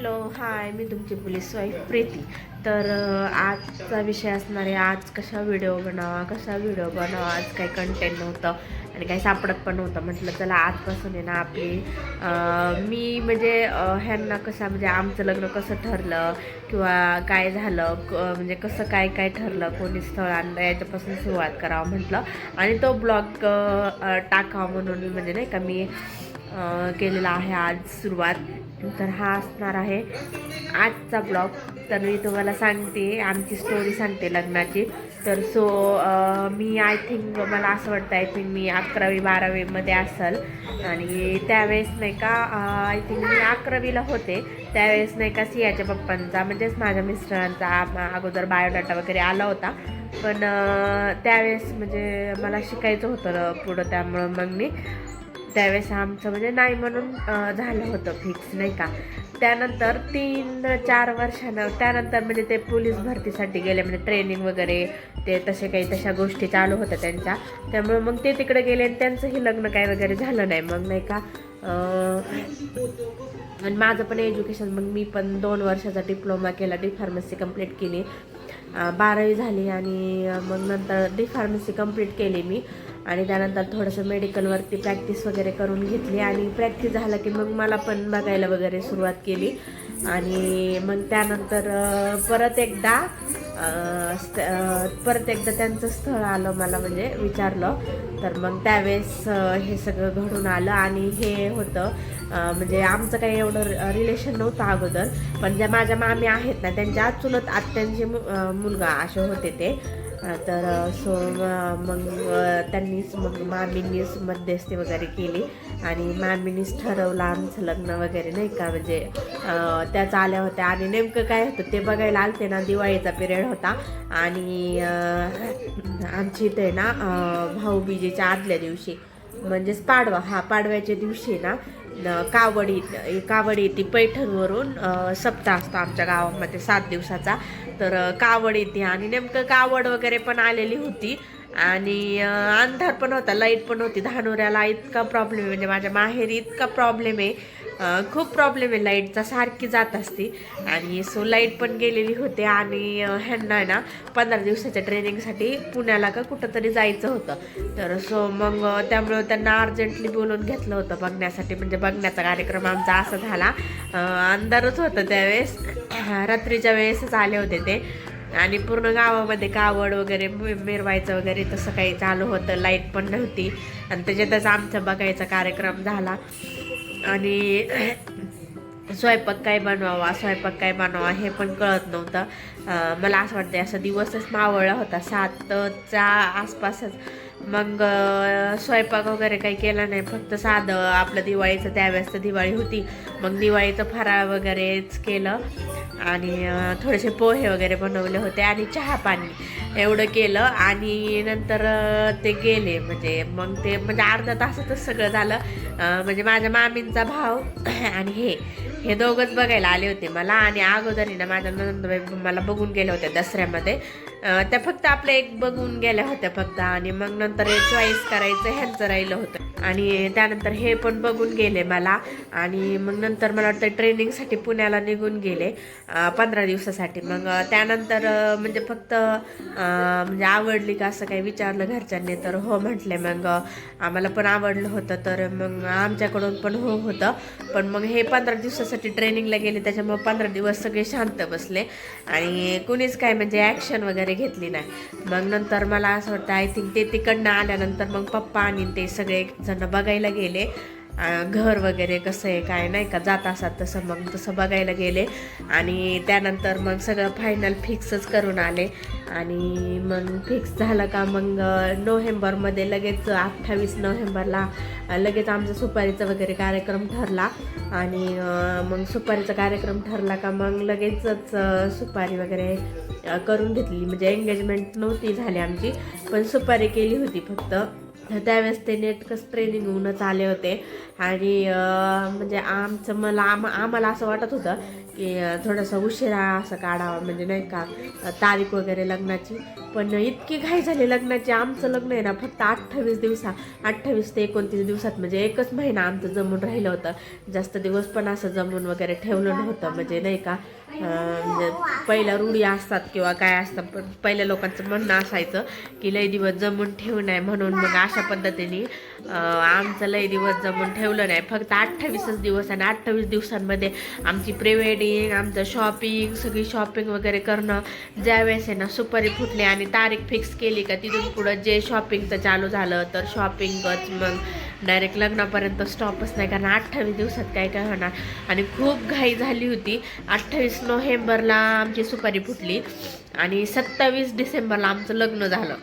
Hello hi, मी तुमची police wife Preeti. तर आजचा विषय असणार आहे, आज कशा व्हिडिओ बनावा. आज काही कंटेंट नव्हतं आणि काही सापडत पण नव्हतं. म्हटलं चला आजपासून आहे ना आपली मी म्हणजे ह्यांना कसं म्हणजे आमचं लग्न कसं ठरलं किंवा काय झालं, म्हणजे कसं काय काय ठरलं, कोणी स्थळ आणलं याच्यापासून सुरुवात करावं म्हटलं. आणि तो ब्लॉग टाकावा म्हणून म्हणजे नाही का मी केलेला आहे आज सुरुवात. तर हा असणार आहे आजचा ब्लॉग. तर मी तुम्हाला सांगते, आमची स्टोरी सांगते लग्नाची. तर मी आय थिंक मला असं वाटतं मी 11वी-12वीमध्ये असेल. आणि त्यावेळेस नाही का आय थिंक मी 11वीला होते. त्यावेळेस नाही का सियाच्या पप्पांचा म्हणजेच माझ्या मिस्टरांचा अगोदर बायोडाटा वगैरे आला होता. पण त्यावेळेस म्हणजे मला शिकायचं होतं पुढं, त्यामुळं मग मी त्यावेळेस आमचं म्हणजे नाही म्हणून झालं होतं फिक्स नाही का. त्यानंतर 3-4 वर्षानं त्यानंतर म्हणजे ते पोलीस भरतीसाठी गेले, म्हणजे ट्रेनिंग वगैरे ते तशा गोष्टी चालू होत्या त्यांच्या. त्यामुळे मग ते तिकडे गेले आणि त्यांचंही लग्न काय वगैरे झालं नाही मग नाही का. आणि माझं पण एज्युकेशन, मग मी पण 2 वर्षाचा डिप्लोमा केला, डी फार्मसी कंप्लीट केली. 12वी झाली आणि मग नंतर डी फार्मसी कंप्लीट केली मी. आणि त्यानंतर थोडंसं मेडिकलवरती प्रॅक्टिस वगैरे करून घेतली. आणि प्रॅक्टिस झालं की मग मला पण बघायला वगैरे सुरुवात केली. आणि मग त्यानंतर परत एकदा त्यांचं स्थळ आलं मला, म्हणजे विचारलं. तर मग त्यावेळेस हे सगळं घडून आलं. आणि हे होतं म्हणजे आमचं काही एवढं रिलेशन नव्हतं अगोदर, पण ज्या माझ्या मामी आहेत ना त्यांच्या चुलत आत्यांचे मुलगा असे होते ते. तर मग त्यांनीच मग मामींनीच मध्यस्थी वगैरे केली आणि मामीनीच ठरवलं आमचं लग्न वगैरे नाही का. म्हणजे त्याच आल्या होत्या आणि नेमकं काय होतं ते बघायला आलते ना. दिवाळीचा पिरियड होता आणि आमची इथे ना भाऊबीजेच्या आदल्या दिवशी म्हणजेच पाडव्याच्या दिवशी ना कावडी ती पैठणवरून सप्ताह असतो आमच्या गावामध्ये 7 दिवसाचा. तर कावड येते आणि नेमकं कावड वगैरे पण आलेली होती. आणि अंधार पण होता, लाईट पण होती. धानोऱ्याला इतका प्रॉब्लेम आहे, म्हणजे माझ्या माहेरी इतका प्रॉब्लेम आहे, खूप प्रॉब्लेम आहे लाईटचा, सारखी जात असते. आणि लाईट पण गेलेली होते. आणि ह्यांना ना 15 दिवसाच्या ट्रेनिंगसाठी पुण्याला का कुठंतरी जायचं होतं. तर मग त्यामुळं त्यांना अर्जंटली बोलून घेतलं होतं बघण्यासाठी. म्हणजे बघण्याचा कार्यक्रम आमचा असा झाला, अंधारच होतं त्यावेळेस, रात्रीच्या वेळेसच आले होते ते. आणि पूर्ण गावामध्ये कावड वगैरे मिरवायचं वगैरे तसं काही चालू होतं, लाईट पण नव्हती. आणि त्याच्यातच आमचा बघायचा कार्यक्रम झाला. आणि स्वयंपाक काय बनवावा हे पण कळत नव्हतं. मला असं वाटतं असं दिवसच मावळला होता 7च्या आसपासच. मग स्वयंपाक वगैरे काही केला नाही, फक्त साधं आपलं दिवाळीचं, त्यावेळेस तर दिवाळी होती. मग दिवाळीचं फराळ वगैरेच केलं आणि थोडेसे पोहे वगैरे बनवले होते आणि चहा पाणी एवढं केलं. आणि नंतर ते गेले, म्हणजे अर्धा तासातच सगळं झालं. म्हणजे माझ्या मामींचा भाव आणि हे दोघंच बघायला आले होते मला. आणि अगोदरी ना माझ्या नंदबाई मला बघून गेल्या होत्या दसऱ्यामध्ये. त्या फक्त आपल्या एक बघून गेल्या होत्या फक्त. आणि मग नंतर चॉईस करायचं ह्यांचं राहिलं होतं. आणि त्यानंतर हे पण बघून गेले मला. आणि मग नंतर मला वाटतं ट्रेनिंगसाठी पुण्याला निघून गेले 15 दिवसासाठी. मग त्यानंतर म्हणजे फक्त म्हणजे आवडली का असं काही विचारलं घरच्यांनी, तर हो म्हटले. मग आम्हाला पण आवडलं होतं, तर मग आमच्याकडून पण हो होतं. पण मग हे 15 दिवसासाठी ट्रेनिंगला गेले, त्याच्यामुळे 15 दिवस सगळे शांत बसले आणि कुणीच काय म्हणजे ॲक्शन वगैरे घेतली नाही. मग नंतर मला असं वाटतं आय थिंक ते तिकडनं आल्यानंतर मग पप्पा आणि ते सगळे जण बघायला गेले घर वगैरे कसं आहे काय नाही का, जात असतात तसं बघायला गेले. आणि त्यानंतर मग सगळं फायनल फिक्सच करून आले. आणि मग फिक्स झालं का मग नोव्हेंबरमध्ये लगेच 28 नोव्हेंबरला लगेच आमचा सुपारीचा वगैरे कार्यक्रम ठरला. आणि मग सुपारीचा कार्यक्रम ठरला का मग लगेचच सुपारी वगैरे करून घेतली. म्हणजे एंगेजमेंट नव्हती झाली आमची, पण सुपारी केली होती फक्त. त्यावेळेस ते नेटकंच ट्रेनिंग होऊनच आले होते. आणि म्हणजे आम्हाला असं वाटत होतं की थोडंसं उशिरा असं काढावं, म्हणजे नाही का तारीख वगैरे लग्नाची. पण इतकी घाई झाली लग्नाची. आमचं लग्न आहे ना फक्त 28 ते 29 दिवसात, म्हणजे एकच महिना आमचं जमून राहिलं होतं. जास्त दिवस पण असं जमून वगैरे ठेवलं नव्हतं, म्हणजे नाही का म्हणजे पहिल्या रूढी असतात किंवा काय असतात, पण पहिल्या लोकांचं म्हणणं असायचं की लई दिवस जमून ठेवू नये, म्हणून मग अशा पद्धतीने आमचं लई दिवस जमून ठेवलं नाही. फक्त 28च दिवस, आणि 28 दिवसांमध्ये आमची प्री वेडिंग, आमचं शॉपिंग, सगळी शॉपिंग वगैरे करणं. ज्यावेळेस आहे ना सुपारी फुटली आणि तारीख फिक्स केली का तिथून पुढं जे शॉपिंगचं चालू झालं तर शॉपिंगच, मग डायरेक्ट लग्नापर्यंत स्टॉपच नाही, कारण 28 दिवसात काय काय होणार. आणि खूप घाई झाली होती. 28 नोव्हेंबरला आमची सुपारी फुटली आणि 27 डिसेंबरला आमचं लग्न झालं.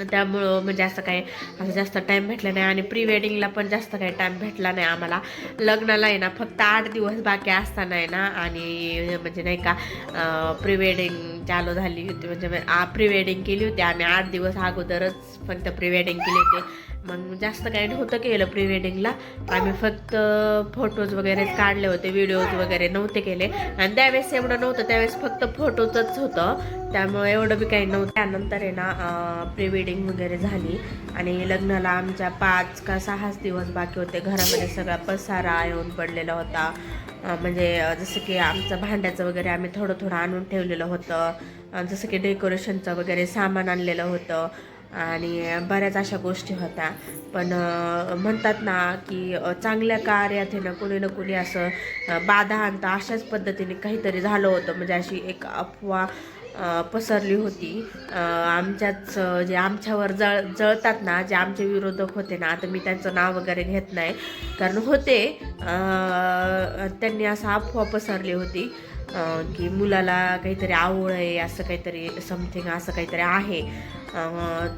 त्यामुळं म्हणजे असं जास्त टाईम भेटला नाही, आणि प्री वेडिंगला पण जास्त काही टाईम भेटला नाही आम्हाला. लग्नाला आहे ना फक्त 8 दिवस बाकी असताना आहे ना, आणि म्हणजे नाही का प्री वेडिंग चालू झाली होती, म्हणजे प्री वेडिंग केली होती आम्ही 8 दिवस अगोदरच फक्त प्री वेडिंग केली होती. मग जास्त काही नव्हतं केलं प्री वेडिंगला. आम्ही फक्त फोटोज वगैरेच काढले होते, व्हिडिओज वगैरे नव्हते केले. आणि त्यावेळेस एवढं नव्हतं, त्यावेळेस फक्त फोटोचंच होतं, त्यामुळे एवढं बी काही नव्हतं. त्यानंतर आहे ना प्री वेडिंग वगैरे झाली आणि लग्नाला आमच्या 5 का 6 दिवस बाकी होते. घरामध्ये सगळा पसारा येऊन पडलेला होता. म्हणजे जसं की आमचं भांड्याचं वगैरे आम्ही थोडं थोडं आणून ठेवलेलं होतं, जसं की डेकोरेशनचं वगैरे सामान आणलेलं होतं, आणि बऱ्याच अशा गोष्टी होत्या. पण म्हणतात ना की चांगल्या कार्यात आहे ना कोणी ना कोणी असं बाधा आणतं, अशाच पद्धतीने काहीतरी झालं होतं. म्हणजे अशी एक अफवा पसरली होती. आमच्याच जे आमच्यावर जळतात ना, जे आमचे विरोधक होते ना, आता मी त्यांचं नाव वगैरे घेत नाही कारण होते, त्यांनी असं अफवा पसरली होती की मुलाला काहीतरी आवळ आहे, असं काहीतरी समथिंग असं काहीतरी आहे.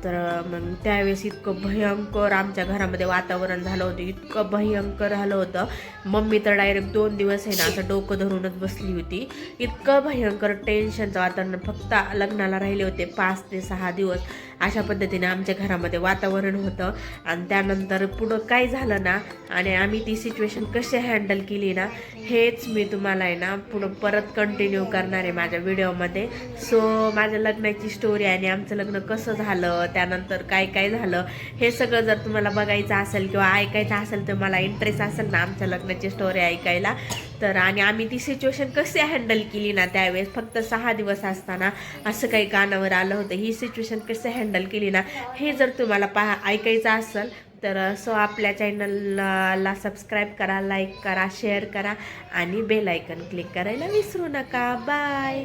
तर मग त्यावेळेस इतकं भयंकर आमच्या घरामध्ये वातावरण झालं होतं, इतकं भयंकर झालं होतं. मम्मी तर डायरेक्ट 2 दिवस आहे ना असं डोकं धरूनच बसली होती. इतकं भयंकर टेन्शनचं वातावरण. फक्त लग्नाला राहिले होते 5 ते 6 दिवस, अशा पद्धतीने आमच्या घरामध्ये वातावरण होतं. आणि त्यानंतर पुढं काय झालं ना, आणि आम्ही ती सिच्युएशन कशी हँडल केली ना, हेच मी तुम्हाला आहे ना पुढं परत कंटिन्यू करणार आहे माझ्या व्हिडिओमध्ये. सो माझ्या लग्नाची स्टोरी आणि आमचं लग्न कसं झालं, त्यानंतर काय काय झालं, हे सगळं जर तुम्हाला बघायचं असेल किंवा ऐकायचं असेल, तर मला इंटरेस्ट असेल ना आमच्या लग्नाची स्टोरी ऐकायला, तर आणि आम्ही ती सिच्युएशन कशी हँडल केली ना त्यावेळेस फक्त 6 दिवस असताना, असं काही कानावर आलं होतं, ही सिच्युएशन कशी हँडल केली ना, हे जर तुम्हाला ऐकायचं असेल तर सो आपल्या चॅनलला सबस्क्राईब करा, लाईक करा, शेअर करा, आणि बेल आयकन क्लिक करायला विसरू नका. बाय.